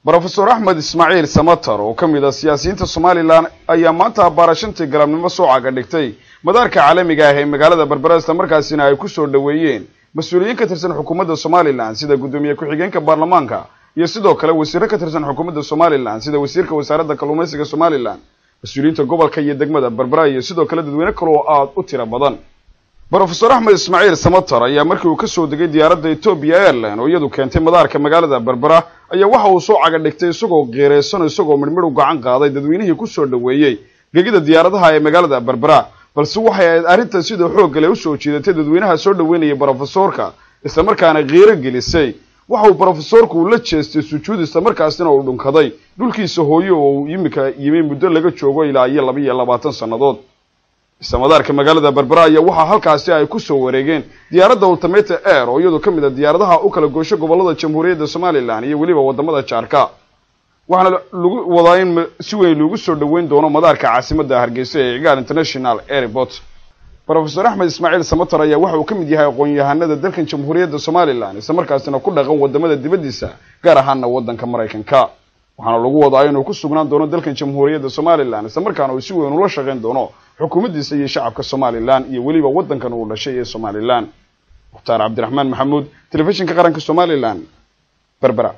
Professor Ahmed Ismail Samatar oo kamid ah siyaasiyiinta Somaliland ayaa maanta baarashantii galabnimo soo caga dhigtay madaarka caalamiga ah ee magaalada Berbera isla markaasina ay ku soo dhaweeyeen mas'uuliyiin ka tirsan xukuumadda Somaliland sida gudoomiye ku-xigeenka baarlamaanka iyo sidoo kale wasiirro ka tirsan xukuumadda Somaliland sida wasiirka wasaaradda kalluumaysiga Somaliland mas'uuliyiinta gobolka iyo degmada Berbera iyo sidoo kale dadweyne kale oo aad u tiro badan. Professor Ahmed Ismail Samatar ayaa markii uu ka soo degay diyaaradda Ethiopia Airlines oo iyadu keentay madaarka magaalada Berbera ayaa waxa uu soo caga dhigtay isagoo qeereysan isagoo midmid u gacan qaaday dadweynihii ku soo dhaweeyay gegida diyaaradaha ee magaalada Berbera balse waxay ahayd arrintan sida xoog leh u soo jeedatay dadweynaha soo dhaweynaya professorka isla markaana qeero gelisay waxa uu professorku la jeestay sujuud isla markaasina uu dhunkaday dhulkiisa hooyo oo imika yimid muddo laga joogo ilaa 22 sanadood. Madaarka magaalada Berbera ayaa waxa halkaasi ay ku soo wareegeen diyaaradda Ultimate Air oo iyadu kamid ah diyaaradaha u kala goosho gobolada Jamhuuriyadda Somaliland iyo waliba wadamada Jaarka. Waxaana lagu wadaa in si weyn loogu soo dhaweyn doono madaarka caasimadda Hargeysa ee Cigaal International Airport. Professor Ahmed Ismail Samatar ayaa waxa uu kamid yahay aqoon-yahanada dalkan Jamhuuriyadda Somaliland isla markaasina ku dhaqan wadamada dibadiisa gaar ahaan wadanka Mareykanka. waxaana lagu wadaa inuu ku sugnaan doono dalkan Jamhuuriyadda Somaliland isla markaana uu si weyn ula shaqeyn doono xukuumaddiisa iyo shacabka Somaliland iyo waliba wadankan uu dhashay ee Somaliland. Mukhtaar Cabdiraxmaan Maxamuud, telefishinka qaranka Somaliland, Berbera.